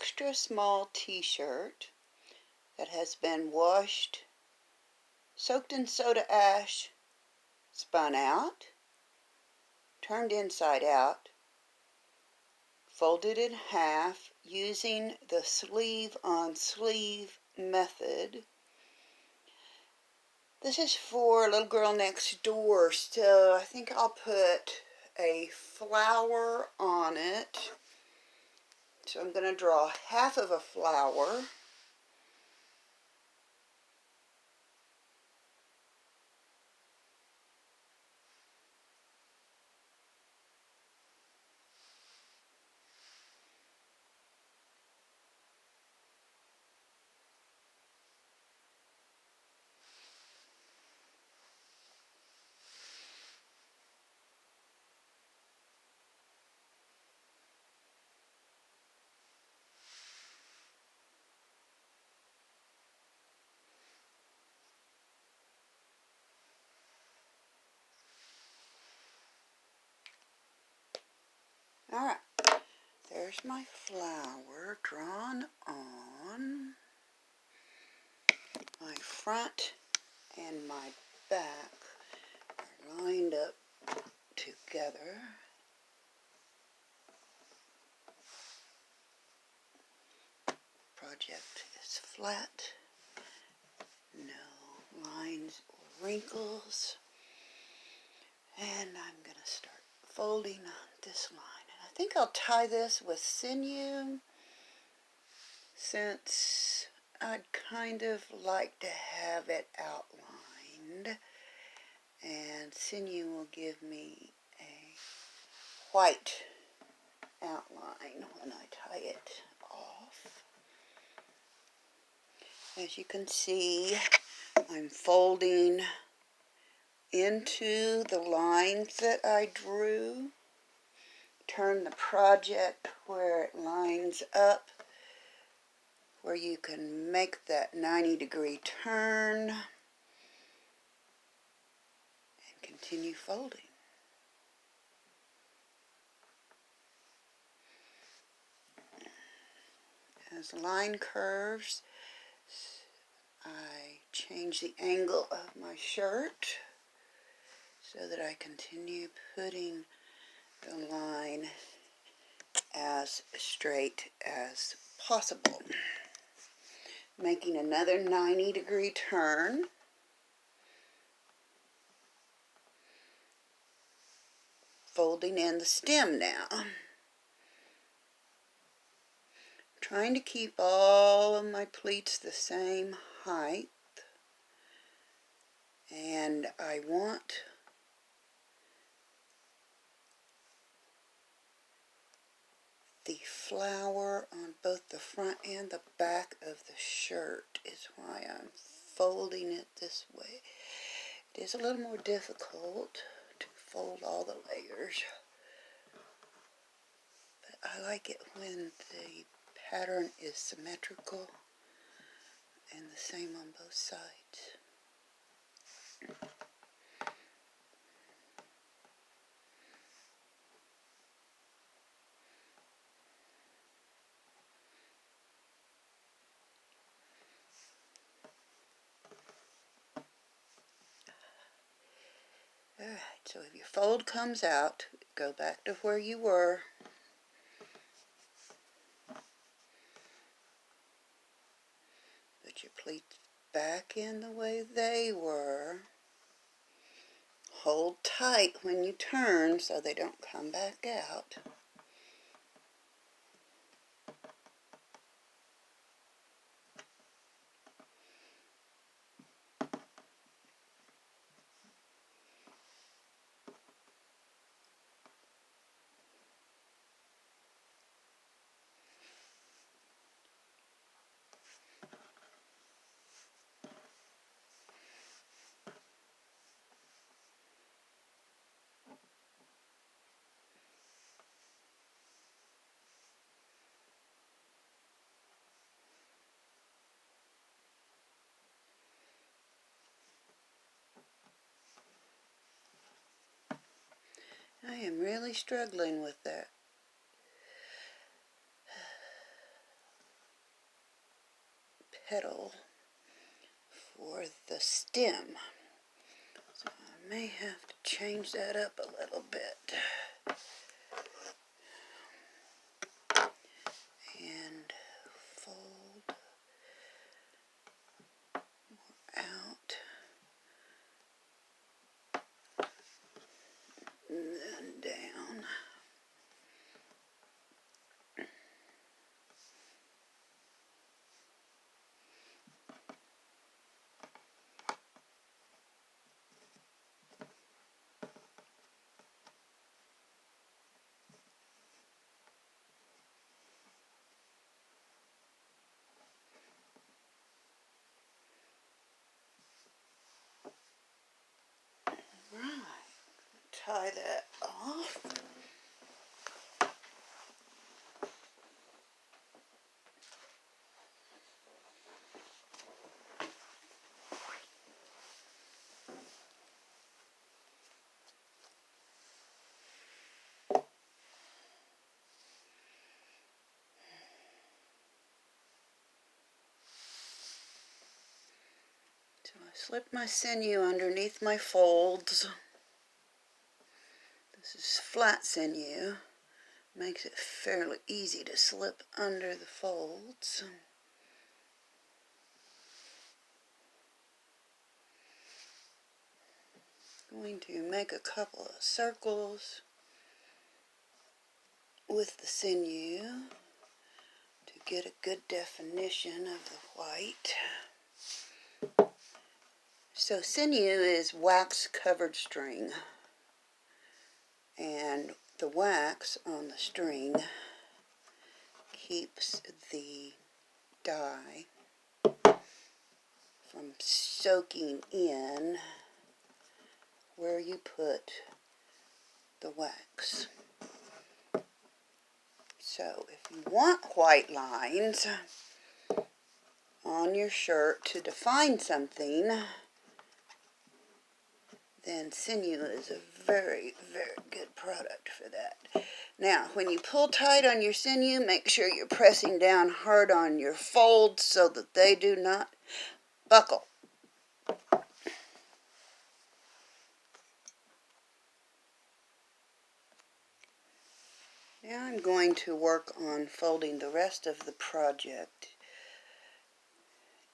extra small t-shirt that has been washed, soaked in soda ash, spun out, turned inside out, folded in half using the sleeve on sleeve method. This is for a little girl next door, so I think I'll put a flower on it. So I'm going to draw half of a flower. Alright, there's my flower drawn on. My front and my back are lined up together. Project is flat, no lines or wrinkles. And I'm going to start folding on this line. And I think I'll tie this with sinew, since I'd kind of like to have it outlined. And sinew will give me a white outline when I tie it off. As you can see, I'm folding into the lines that I drew. Turn the project where it lines up, where you can make that 90-degree turn, and continue folding. As line curves, I change the angle of my shirt so that I continue putting the line as straight as possible. Making another 90-degree turn. Folding in the stem now. Trying to keep all of my pleats the same height. And I want the flower on both the front and the back of the shirt, is why I'm folding it this way. It is a little more difficult to fold all the layers, but I like it when the pattern is symmetrical and the same on both sides. Alright, so if your fold comes out, go back to where you were. Put your pleats back in the way they were. Hold tight when you turn so they don't come back out. I am really struggling with that. petal for the stem. So I may have to change that up a little bit. And fold out. And then down. Right. Tie that off. So I slip my sinew underneath my folds. This is flat sinew. Makes it fairly easy to slip under the folds. Going to make a couple of circles with the sinew to get a good definition of the white. So sinew is wax covered string, and the wax on the string keeps the dye from soaking in where you put the wax. So if you want white lines on your shirt to define something, then sinew is a very, very good product for that. Now, when you pull tight on your sinew, make sure you're pressing down hard on your folds so that they do not buckle. Now I'm going to work on folding the rest of the project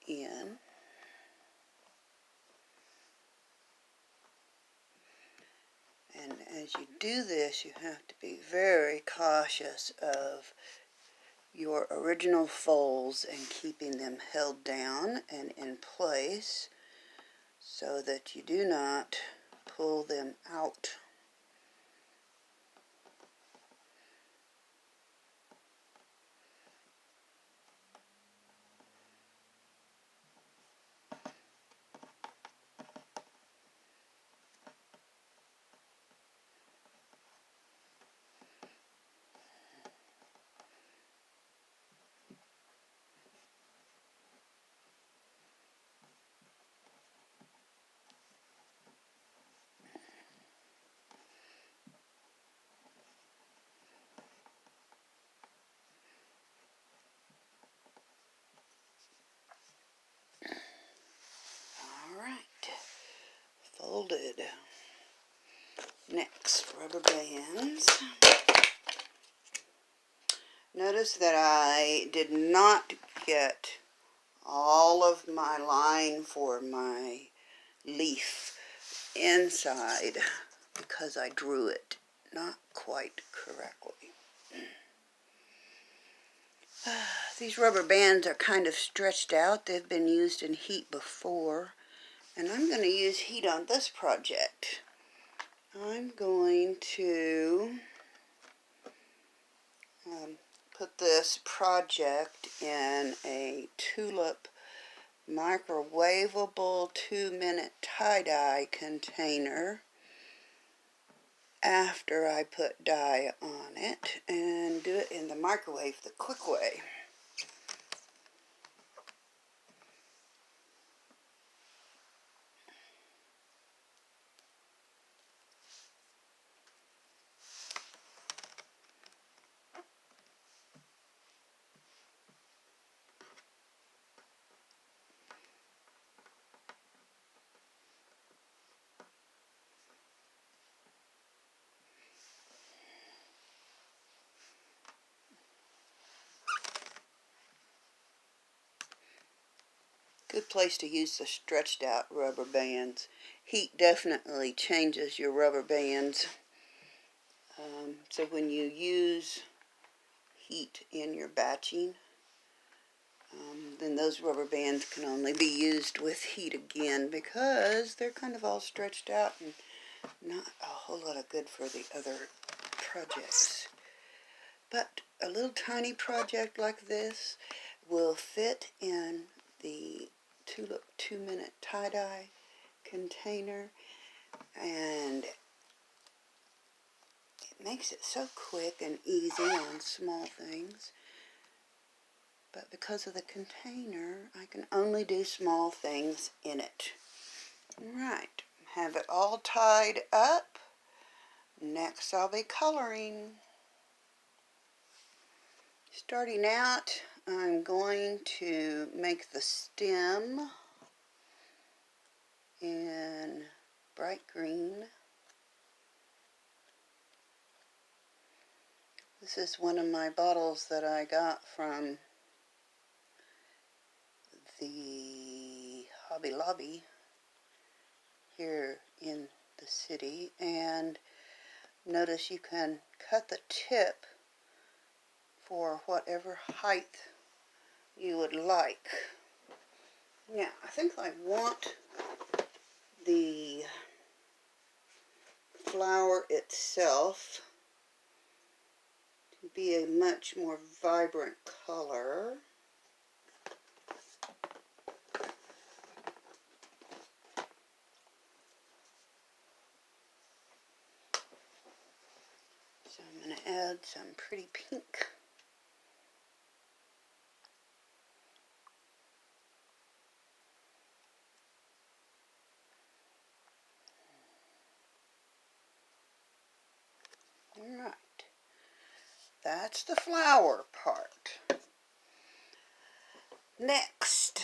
in. And as you do this, you have to be very cautious of your original folds and keeping them held down and in place so that you do not pull them out. Alright, folded. Next, rubber bands. Notice that I did not get all of my line for my leaf inside because I drew it not quite correctly. These rubber bands are kind of stretched out. They've been used in heat before, and I'm going to use heat on this project. I'm going to put this project in a Tulip microwavable 2-minute tie-dye container after I put dye on it, and do it in the microwave the quick way. Good place to use the stretched out rubber bands. Heat definitely changes your rubber bands. So when you use heat in your batching, then those rubber bands can only be used with heat again because they're kind of all stretched out and not a whole lot of good for the other projects. But a little tiny project like this will fit in the Tulip 2-minute tie-dye container, and it makes it so quick and easy on small things. But because of the container, I can only do small things in it. Right, have it all tied up. Next I'll be coloring. Starting out, I'm going to make the stem in bright green. This is one of my bottles that I got from the Hobby Lobby here in the city, and notice you can cut the tip for whatever height you would like. Now, I think I want the flower itself to be a much more vibrant color. So I'm going to add some pretty pink. Alright, that's the flower part. Next,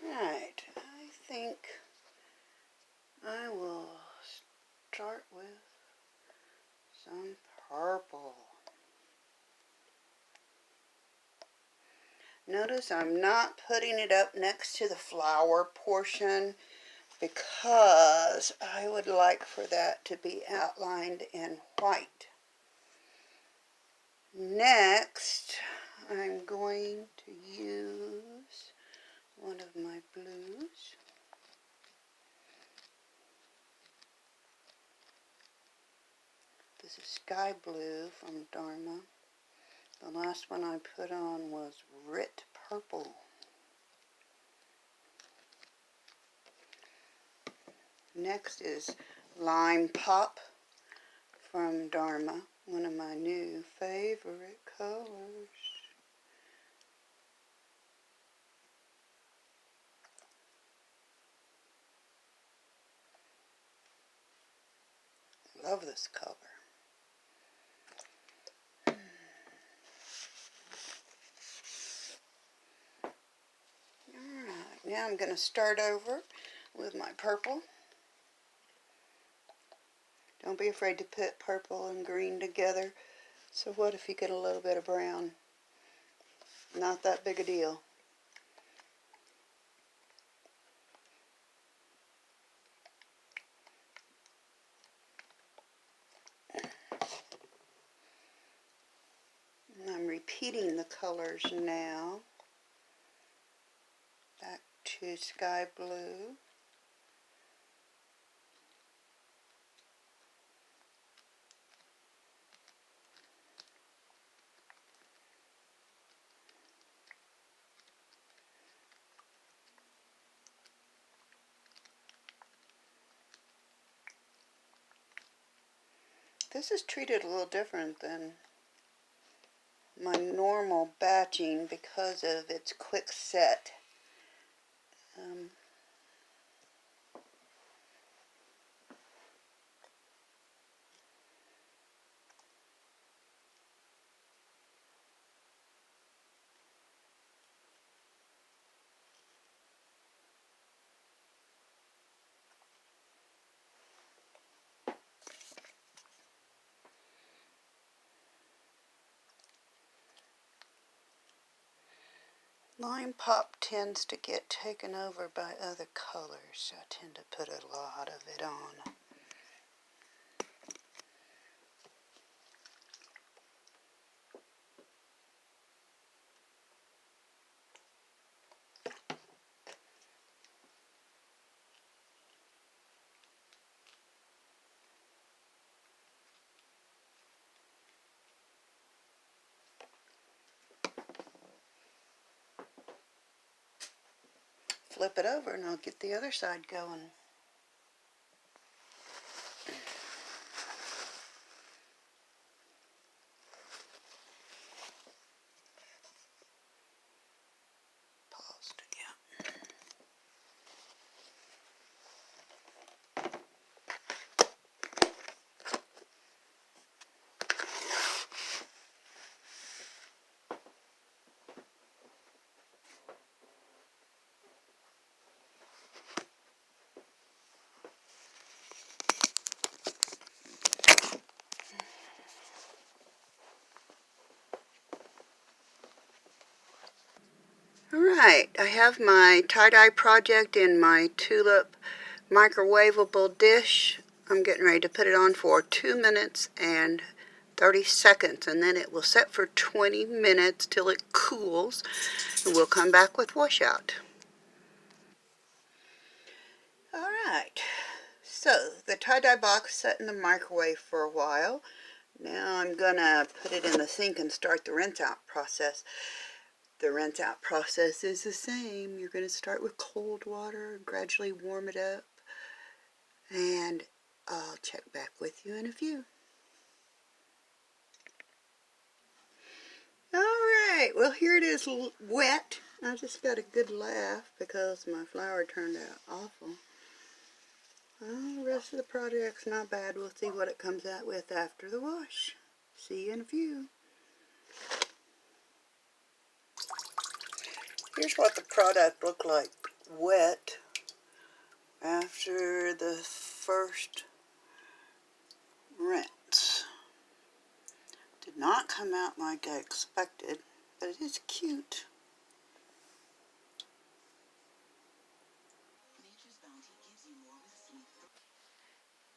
alright, I think I will start with some purple. Notice I'm not putting it up next to the flower portion because I would like for that to be outlined in white. Next, I'm going to use one of my blues. This is Sky Blue from Dharma. The last one I put on was Rit Purple. Next is Lime Pop from Dharma, one of my new favorite colors. Love this color. Alright, now I'm going to start over with my purple. Don't be afraid to put purple and green together. So what if you get a little bit of brown? Not that big a deal. And I'm repeating the colors now. Back to Sky Blue. This is treated a little different than my normal batching because of its quick set. Lime pop tends to get taken over by other colors, so I tend to put a lot of it on. Flip it over and I'll get the other side going. Paused again. Alright, I have my tie-dye project in my tulip microwavable dish. I'm getting ready to put it on for 2 minutes and 30 seconds, and then it will set for 20 minutes till it cools, and we'll come back with washout. Alright, so the tie-dye box set in the microwave for a while. Now I'm gonna put it in the sink and start the rinse out process. The rinse out process is the same. You're going to start with cold water, gradually warm it up, and I'll check back with you in a few. Alright, well here it is wet. I just got a good laugh because my flower turned out awful. Well, the rest of the project's not bad. We'll see what it comes out with after the wash. See you in a few. Here's what the product looked like wet after the first rinse. Did not come out like I expected, but it is cute.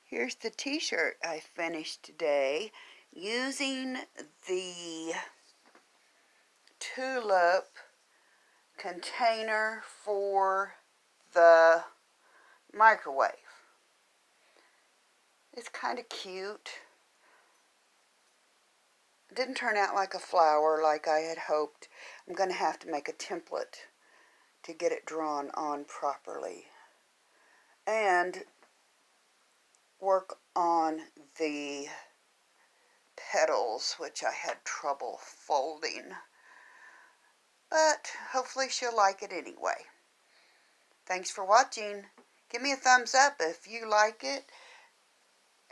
Here's the t-shirt I finished today using the tulip container for the microwave. It's kind of cute. It didn't turn out like a flower like I had hoped. I'm going to have to make a template to get it drawn on properly and work on the petals, which I had trouble folding. But hopefully she'll like it anyway. Thanks for watching. Give me a thumbs up if you like it,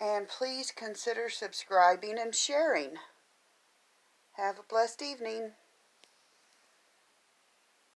and please consider subscribing and sharing. Have a blessed evening.